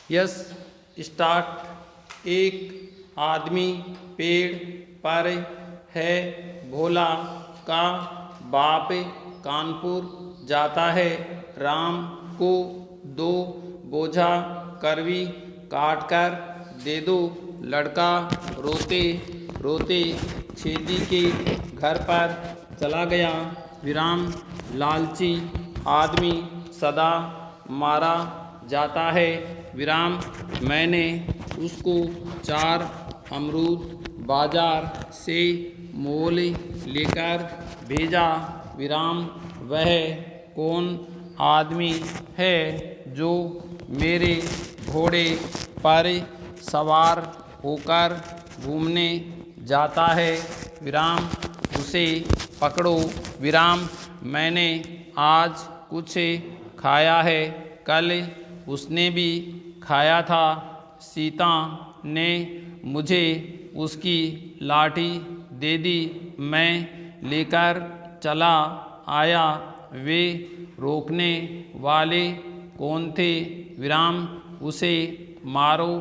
Yes start. एक आदमी पेड़ पर है। भोला का बाप कानपुर जाता है। राम को 2 बोझा करवी काट कर दे दो। लड़का रोते रोते छेदी के घर पर चला गया। विराम लालची आदमी सदा मारा जाता है। विराम मैंने उसको 4 अमरूद बाजार से मोल लेकर भेजा। विराम वह कौन आदमी है जो मेरे घोड़े पर सवार होकर घूमने जाता है? विराम उसे पकड़ो। विराम मैंने आज कुछ खाया है, कल उसने भी खाया था। सीता ने मुझे उसकी लाठी दे दी, मैं लेकर चला आया। वे रोकने वाले कौन थे? विराम उसे मारो,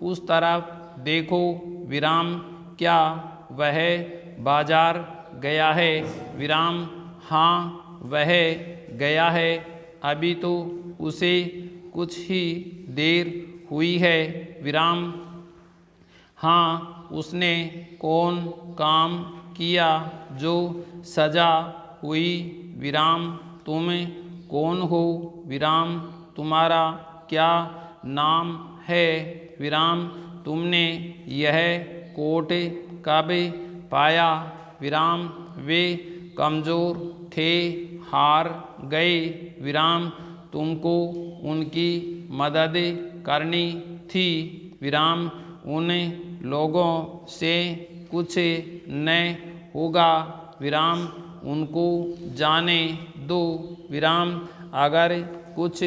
उस तरफ देखो। विराम क्या वह बाजार गया है? विराम हाँ वह गया है, अभी तो उसे कुछ ही देर हुई है। विराम हाँ उसने कौन काम किया जो सजा हुई? विराम तुम कौन हो? विराम तुम्हारा क्या नाम है? विराम तुमने यह कोट कब पाया? विराम वे कमज़ोर थे, हार गए। विराम तुमको उनकी मदद करनी थी। विराम उन लोगों से कुछ न होगा। विराम उनको जाने दो। विराम अगर कुछ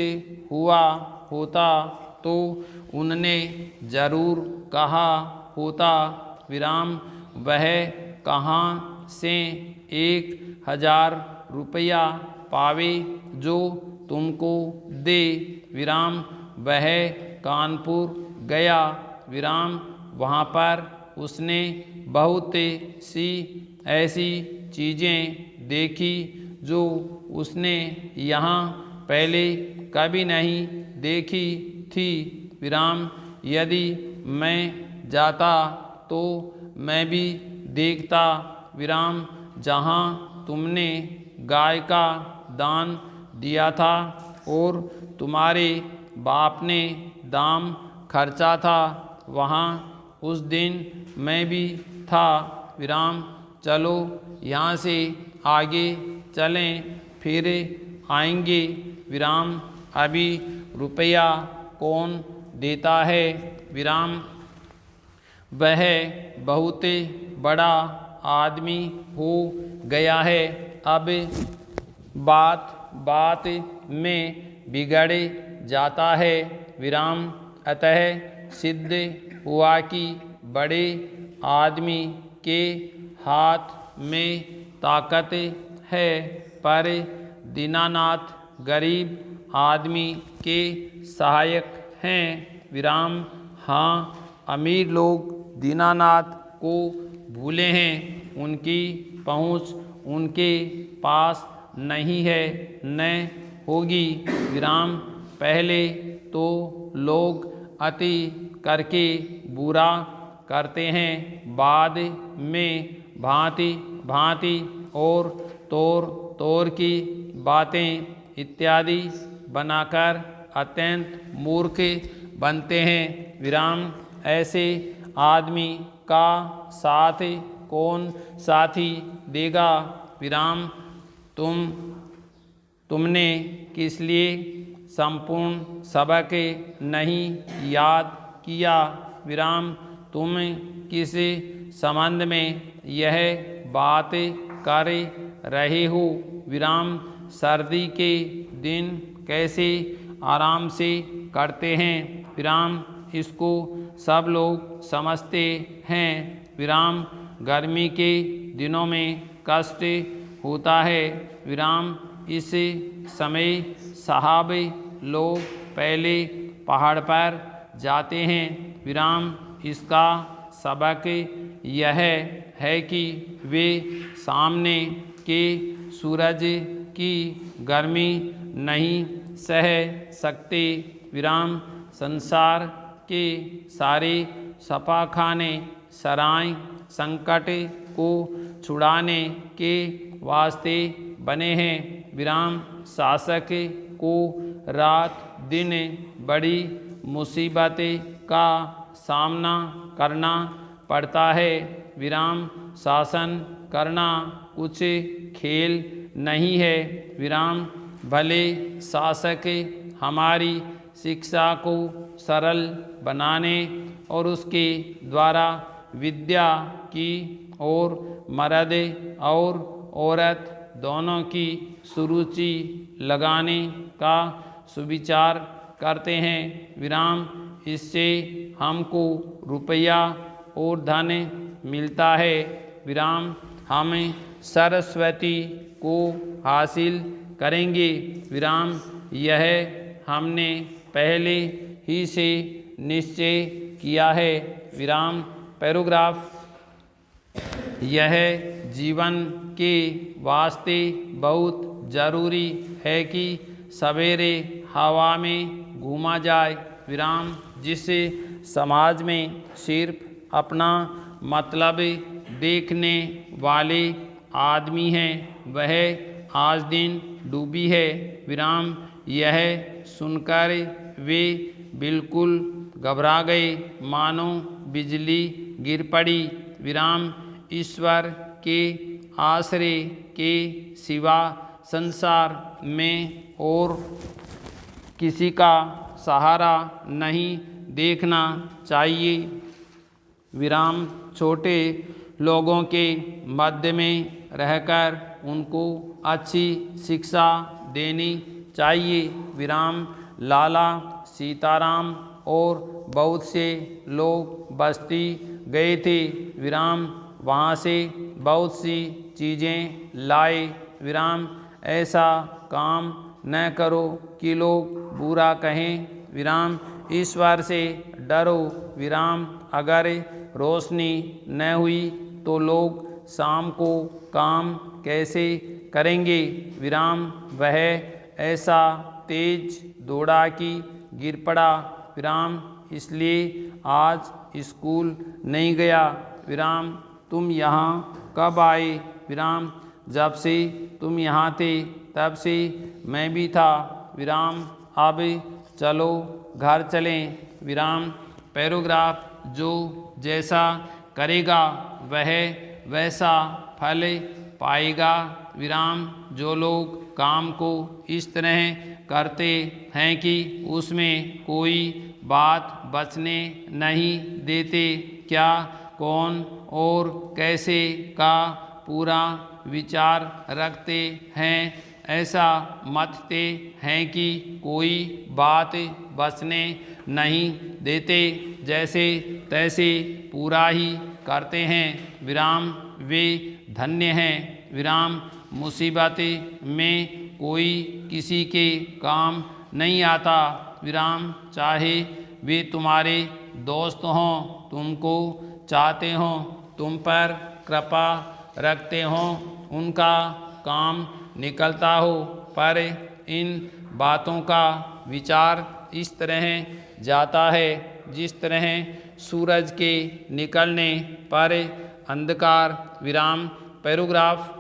हुआ होता तो उनने जरूर कहा होता। विराम वह कहाँ से 1000 रुपया पावे जो तुमको दे? विराम वह कानपुर गया। विराम वहाँ पर उसने बहुत सी ऐसी चीज़ें देखी जो उसने यहाँ पहले कभी नहीं देखी थी। विराम यदि मैं जाता तो मैं भी देखता। विराम जहाँ तुमने गाय का दान दिया था और तुम्हारे बाप ने दाम खर्चा था, वहाँ उस दिन मैं भी था। विराम चलो यहाँ से आगे चलें, फिर आएंगे। विराम अभी रुपया कौन देता है? विराम वह बहुत बड़ा आदमी हो गया है, अब बात बात में बिगड़ जाता है। विराम अतः सिद्ध हुआ कि बड़े आदमी के हाथ में ताकत है, पर दीनानाथ गरीब आदमी के सहायक हैं। विराम हाँ अमीर लोग दीनानाथ को भूले हैं, उनकी पहुँच उनके पास नहीं है, न होगी। विराम पहले तो लोग अति करके बुरा करते हैं, बाद में भांति भांति और तौर तौर की बातें इत्यादि बनाकर अत्यंत मूर्ख बनते हैं। विराम ऐसे आदमी का साथ कौन साथी देगा? विराम तुमने किस लिए संपूर्ण सबक नहीं याद किया? विराम तुम किस संबंध में यह बात कर रहे हो? विराम सर्दी के दिन कैसे आराम से कटते हैं? विराम इसको सब लोग समझते हैं। विराम गर्मी के दिनों में कष्ट होता है। विराम इस समय साहब लोग पहले पहाड़ पर जाते हैं। विराम इसका सबक यह है कि वे सामने के सूरज की गर्मी नहीं सह सकते। विराम संसार के सारे छापाखाने सराय संकट को छुड़ाने के वास्ते बने हैं। विराम शासक को रात दिन बड़ी मुसीबतें का सामना करना पड़ता है। विराम शासन करना कुछ खेल नहीं है। विराम भले शासक हमारी शिक्षा को सरल बनाने और उसके द्वारा विद्या की और मर्द और औरत दोनों की सुरुचि लगाने का सुविचार करते हैं। विराम इससे हमको रुपया और धन मिलता है। विराम हम सरस्वती को हासिल करेंगे। विराम यह हमने पहले ही से निश्चय किया है। विराम पैराग्राफ यह जीवन के वास्ते बहुत जरूरी है कि सवेरे हवा में घूमा जाए। विराम जिससे समाज में सिर्फ अपना मतलब देखने वाले आदमी हैं वह आज दिन डूबी है। विराम यह सुनकर वे बिल्कुल घबरा गए मानो बिजली गिर पड़ी। विराम ईश्वर के आश्रय के सिवा संसार में और किसी का सहारा नहीं देखना चाहिए। विराम छोटे लोगों के मध्य में रहकर उनको अच्छी शिक्षा देनी चाहिए। विराम लाला सीताराम और बहुत से लोग बस्ती गए थे। विराम वहाँ से बहुत सी चीज़ें लाए। विराम ऐसा काम न करो कि लोग बुरा कहें। विराम ईश्वर से डरो। विराम अगर रोशनी न हुई तो लोग शाम को काम कैसे करेंगे। विराम वह ऐसा तेज दौड़ा कि गिर पड़ा। विराम इसलिए आज स्कूल नहीं गया। विराम तुम यहाँ कब आए। विराम जब से तुम यहाँ थे तब से मैं भी था। विराम अब चलो घर चलें। विराम पैराग्राफ जो जैसा करेगा वह वैसा फल पाएगा। विराम जो लोग काम को इस तरह करते हैं कि उसमें कोई बात बचने नहीं देते, क्या कौन और कैसे का पूरा विचार रखते हैं, ऐसा मतते हैं कि कोई बात बचने नहीं देते, जैसे तैसे पूरा ही करते हैं। विराम वे धन्य हैं। विराम मुसीबत में कोई किसी के काम नहीं आता। विराम चाहे वे तुम्हारे दोस्त हों, तुमको चाहते हों, तुम पर कृपा रखते हों, उनका काम निकलता हो, पर इन बातों का विचार इस तरह जाता है जिस तरह सूरज के निकलने पर अंधकार। विराम पैराग्राफ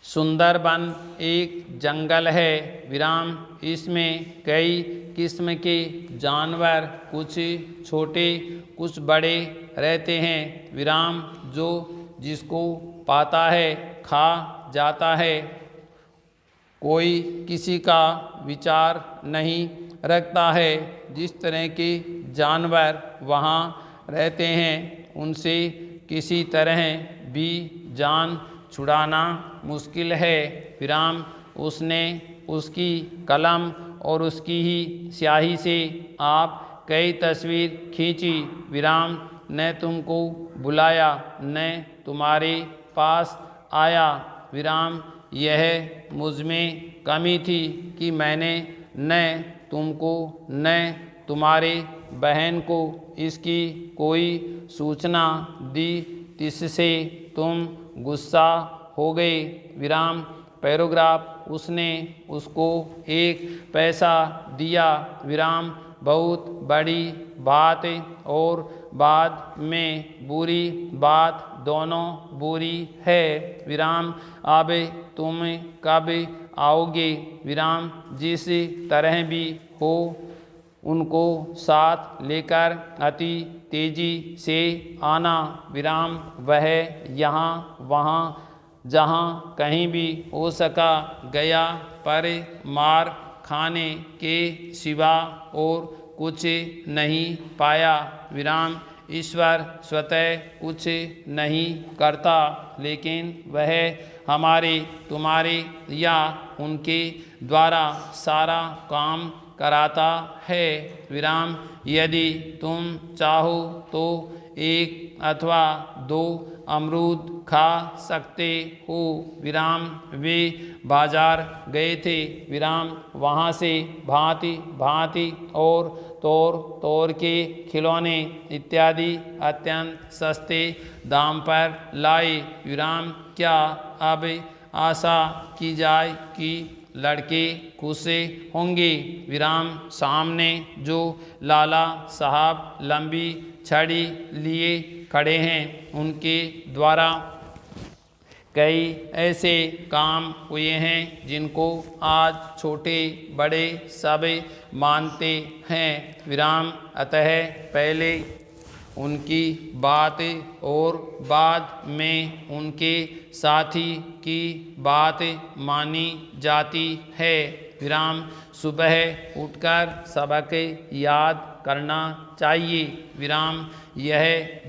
सुंदरबन एक जंगल है। विराम इसमें कई किस्म के जानवर, कुछ छोटे कुछ बड़े रहते हैं। विराम जो जिसको पाता है खा जाता है, कोई किसी का विचार नहीं रखता है। जिस तरह के जानवर वहाँ रहते हैं उनसे किसी तरह भी जान छुड़ाना मुश्किल है। विराम उसने उसकी कलम और उसकी ही स्याही से आप कई तस्वीर खींची। विराम ने तुमको बुलाया, न तुम्हारे पास आया। विराम यह मुझ में कमी थी कि मैंने न तुमको न तुम्हारे बहन को इसकी कोई सूचना दी, जिससे तुम गुस्सा हो गए। विराम पैराग्राफ उसने उसको 1 पैसा दिया। विराम बहुत बड़ी बात और बाद में बुरी बात दोनों बुरी है। विराम अब तुम कब आओगे? विराम जिस तरह भी हो उनको साथ लेकर अति तेजी से आना। विराम वह यहाँ वहाँ जहाँ कहीं भी हो सका गया, पर मार खाने के सिवा और कुछ नहीं पाया। विराम ईश्वर स्वतः कुछ नहीं करता, लेकिन वह हमारे तुम्हारे या उनके द्वारा सारा काम कराता है। विराम यदि तुम चाहो तो 1 अथवा 2 अमरूद खा सकते हो। विराम वे बाजार गए थे। विराम वहाँ से भांति भांति और तोड़ के खिलौने इत्यादि अत्यंत सस्ते दाम पर लाए। विराम क्या अब आशा की जाए कि लड़के खुश होंगे? विराम सामने जो लाला साहब लंबी छड़ी लिए खड़े हैं, उनके द्वारा कई ऐसे काम हुए हैं जिनको आज छोटे बड़े सब मानते हैं। विराम अतः पहले उनकी बात और बाद में उनके साथी की बात मानी जाती है। विराम सुबह उठकर सबक याद करना चाहिए। विराम यह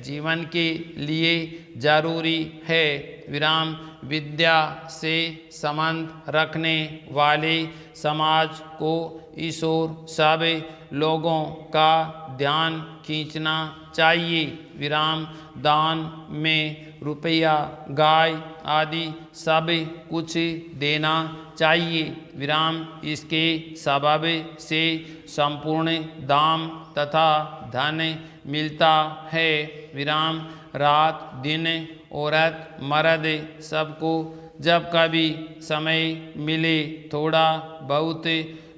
जीवन के लिए जरूरी है। विराम विद्या से संबंध रखने वाले समाज को इस ओर सब लोगों का ध्यान खींचना चाहिए। विराम दान में रुपया, गाय आदि सब कुछ देना चाहिए। विराम इसके सबब से संपूर्ण दाम तथा धन मिलता है। विराम रात दिन औरत मर्द सबको जब कभी समय मिले थोड़ा बहुत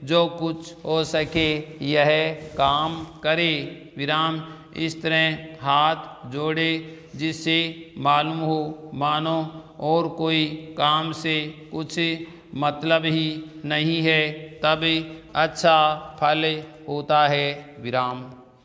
जो कुछ हो सके यह काम करे। विराम इस तरह हाथ जोड़े जिससे मालूम हो मानो और कोई काम से कुछ मतलब ही नहीं है, तब अच्छा फल होता है। विराम।